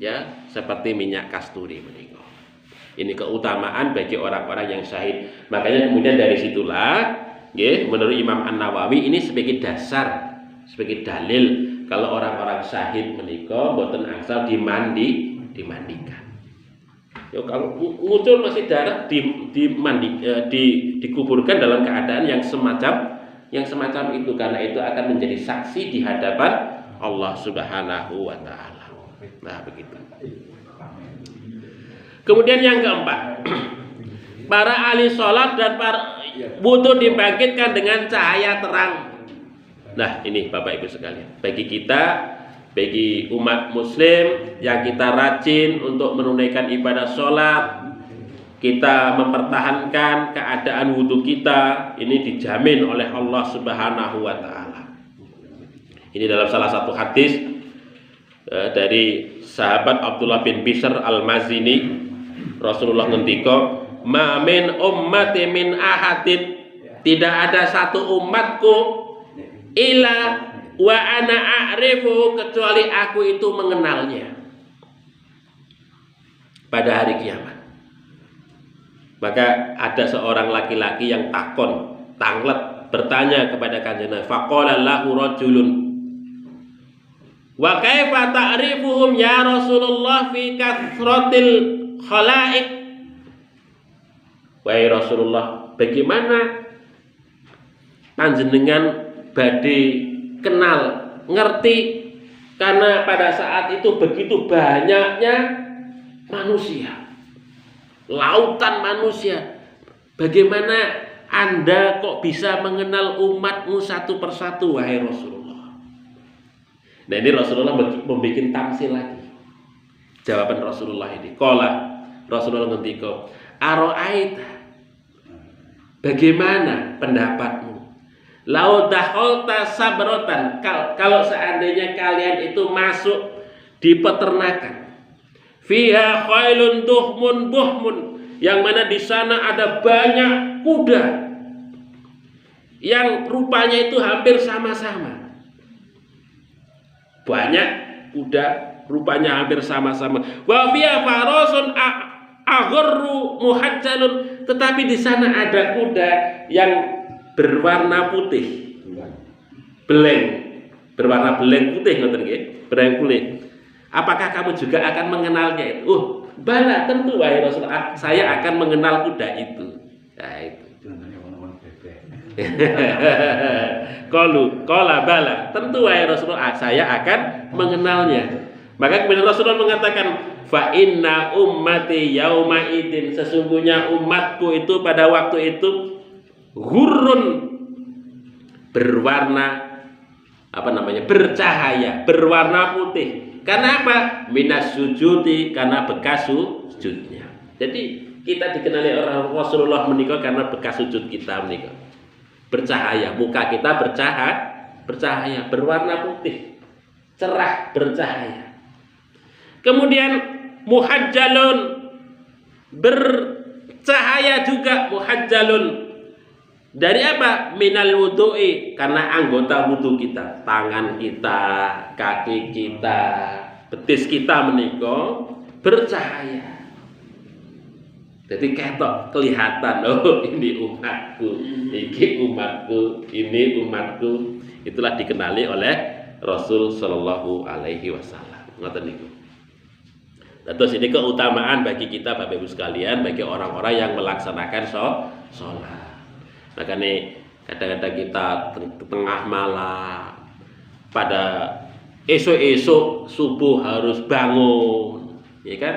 ya, seperti minyak kasturi menikah. Ini keutamaan bagi orang-orang yang syahid. Makanya kemudian dari situlah, menurut Imam An-Nawawi ini sebagai dasar, sebagai dalil kalau orang-orang syahid menikah boten angsal dimandikan. Ya, kalau muncul masih darah dikuburkan dalam keadaan yang semacam itu, karena itu akan menjadi saksi di hadapan Allah Subhanahu wa taala. Nah, begitu. Kemudian yang keempat, para ahli sholat dan para butuh dibangkitkan dengan cahaya terang. Nah, ini Bapak Ibu sekalian, bagi umat muslim yang kita rajin untuk menunaikan ibadah sholat, kita mempertahankan keadaan wudhu kita, ini dijamin oleh Allah Subhanahu wa taala. Ini dalam salah satu hadis dari sahabat Abdullah bin Bishr al-Mazini, Rasulullah ngendika, "Ma min ummati min ahadin," tidak ada satu umatku illa wa ana a'rifu, kecuali aku itu mengenalnya pada hari kiamat. Maka ada seorang laki-laki yang tanglet bertanya kepada Kanjeng Nabi, faqala lahu rajulun, "Wa kaifa ta'rifuhum ya Rasulullah fi kathratil khalaik?" Wahai Rasulullah, bagaimana panjenengan badhe kenal, ngerti, karena pada saat itu begitu banyaknya manusia, lautan manusia. Bagaimana Anda kok bisa mengenal umatmu satu persatu, wahai Rasulullah? Nah, ini Rasulullah membuat tamsil lagi. Jawaban Rasulullah ini, qala, Rasulullah ngendika, aro'aita, bagaimana pendapatmu? Lau dakhalta sabrotan, kalau seandainya kalian itu masuk di peternakan, fiha khailun duhmun buhmun, yang mana di sana ada banyak kuda yang rupanya itu hampir sama-sama. Banyak kuda rupanya hampir sama-sama. Wa fiha farasun agharru muhajjalun, tetapi di sana ada kuda yang berwarna putih, beleng, berwarna beleng putih, ngoten nggih, beleng putih. Apakah kamu juga akan mengenalnya itu? Bala, tentu wahai Rasulullah, saya akan mengenal kuda itu. Nah, itu. Qala bala, tentu wahai Rasulullah, saya akan mengenalnya. Maka kemudian Rasulullah mengatakan, fa inna ummati yauma idin, sesungguhnya umatku itu pada waktu itu ghurrun, berwarna bercahaya, berwarna putih. Karena apa? Minas sujudi, karena bekas sujudnya. Jadi kita dikenali orang Rasulullah menikah karena bekas sujud kita menikah. Bercahaya, muka kita bercahaya, berwarna putih, cerah, bercahaya. Kemudian muhajjalun, bercahaya juga, muhajjalun. Dari apa? Minal wudu'i, karena anggota wudu kita, tangan kita, kaki kita, betis kita menika bercahaya. Jadi ketok kelihatan, oh ini umatku, ini umatku. Itulah dikenali oleh Rasul Shallallahu Alaihi Wasallam. Ngoten niku. Terus ini keutamaan bagi kita Bapak Ibu sekalian, bagi orang-orang yang melaksanakan sholat. Makanya kadang-kadang kita tengah malam, pada esok-esok subuh harus bangun, ya kan?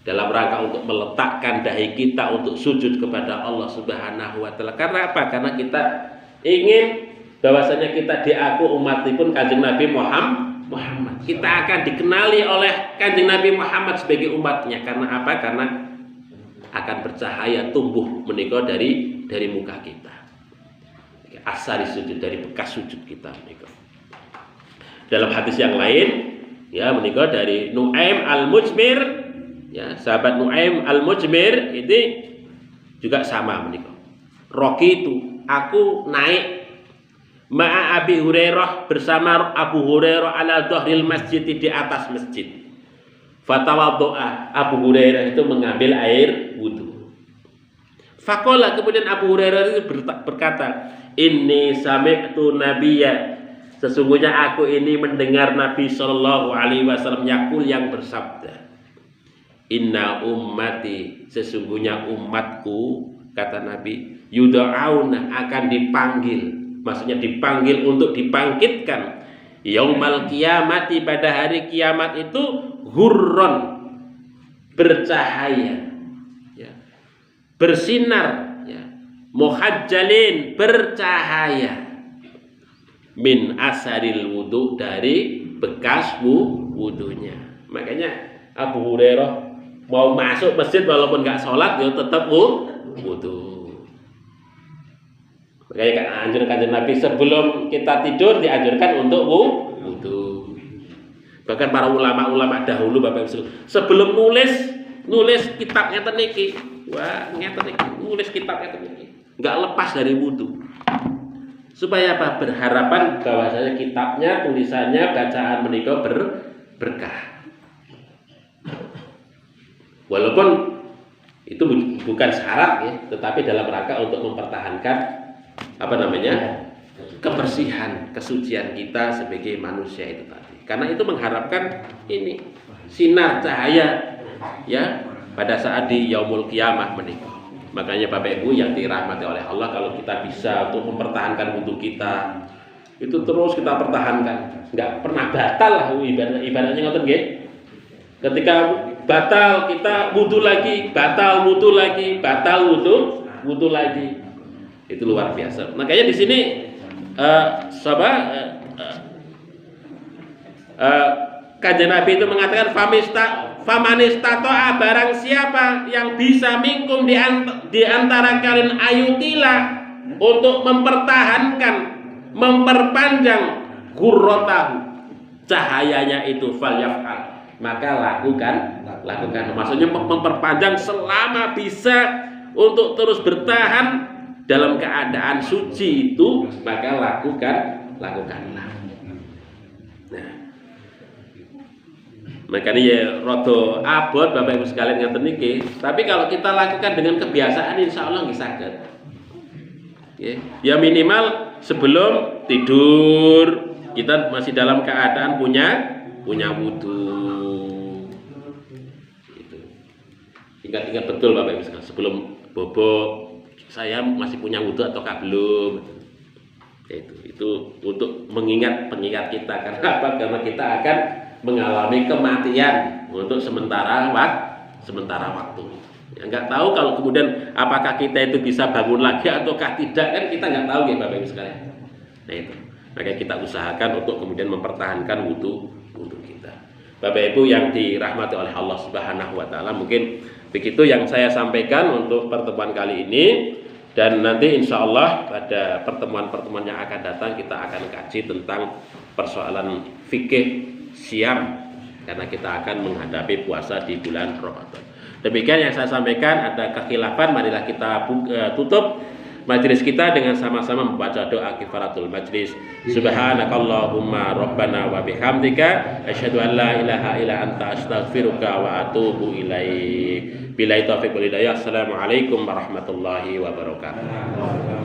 Dalam rangka untuk meletakkan dahi kita untuk sujud kepada Allah Subhanahu wa Ta'ala. Karena apa? Karena kita ingin bahwasanya kita diaku umatipun Kanjeng Nabi Muhammad. Kita akan dikenali oleh Kanjeng Nabi Muhammad sebagai umatnya. Karena apa? Karena akan bercahaya tumbuh menika dari muka kita, asari sujud, dari bekas sujud kita menika. Dalam hadis yang lain, ya menika dari Nu'aim al-Mujmir, ya sahabat Nu'aim al-Mujmir ini juga sama menika. Raqitu, aku naik ma'a Abi Hurairah, bersama Abu Hurairah ala dhahril masjid, di atas masjid. Fatawaddo'a, Abu Hurairah itu mengambil air wudu. Faqala, kemudian Abu Hurairah itu berkata, inni sami'tu nabiyya, sesungguhnya aku ini mendengar Nabi Shallallahu Alaihi Wasallam yaqul, yang bersabda, inna ummati, sesungguhnya umatku, kata Nabi, yuda'auna, akan dipanggil, maksudnya dipanggil untuk dibangkitkan, yaumal qiyamati, pada hari kiamat itu, hurron, bercahaya, ya, bersinar, ya, muhajjalin, bercahaya, min asaril wudu, dari bekas wudunya. Makanya Abu Hurairah mau masuk masjid walaupun nggak sholat, ya tetap wudu. Makanya anjurkan Nabi sebelum kita tidur dianjurkan untuk wudu. Bahkan para ulama-ulama dahulu Bapak Ibu, sebelum nulis kitab ngeten niki, wah ngeten niki, nulis kitab ngeten niki, enggak lepas dari wudu. Supaya apa? Berharapan bahwasanya kitabnya, tulisannya, bacaan menika berkah. Walaupun itu bukan syarat ya, tetapi dalam rangka untuk mempertahankan kebersihan, kesucian kita sebagai manusia itu tadi. Karena itu mengharapkan ini sinar cahaya, ya, pada saat di yaumul qiyamah menika. Makanya Bapak Ibu yang dirahmati oleh Allah, kalau kita bisa untuk mempertahankan wudu kita, itu terus kita pertahankan, nggak pernah batal lah ibaratnya ngoten nggih. Ketika batal kita wudu lagi, batal wudu lagi, batal wudu lagi. Itu luar biasa. Makanya di sini Kanjeng Nabi itu mengatakan famanistato'a, barang siapa yang bisa minkum di antara kalian ayutilah untuk mempertahankan, memperpanjang ghurratahu, cahayanya itu, falyaf'al, maka lakukan. Maksudnya memperpanjang selama bisa untuk terus bertahan dalam keadaan suci itu, maka lakukanlah. Nah, makanya ya rada abot Bapak Ibu sekalian ngaten niki, tapi kalau kita lakukan dengan kebiasaan insya Allah nggih saged. Ya minimal sebelum tidur kita masih dalam keadaan punya wudu. Gitu. Ingat betul Bapak Ibu sekalian, sebelum bobo saya masih punya wudu ataukah belum? Itu untuk pengingat kita. Karena apa? Karena kita akan mengalami kematian untuk sementara waktu. Ya, nggak tahu kalau kemudian apakah kita itu bisa bangun lagi ataukah tidak, kan kita nggak tahu ya Bapak Ibu sekalian. Nah itu, maka kita usahakan untuk kemudian mempertahankan wudu kita. Bapak Ibu yang dirahmati oleh Allah Subhanahu Wa Taala, mungkin begitu yang saya sampaikan untuk pertemuan kali ini. Dan nanti insya Allah pada pertemuan-pertemuan yang akan datang kita akan kaji tentang persoalan fikih siam, karena kita akan menghadapi puasa di bulan Ramadan. Demikian yang saya sampaikan. Ada kekhilafan, marilah kita tutup majelis kita dengan sama-sama membaca doa kifaratul majlis. Subhanakallahumma rabbana wa bihamdika asyhadu an la ilaha illa anta astaghfiruka wa atubu ilaik. Billahi taufiq wal hidayah. Assalamualaikum warahmatullahi wabarakatuh.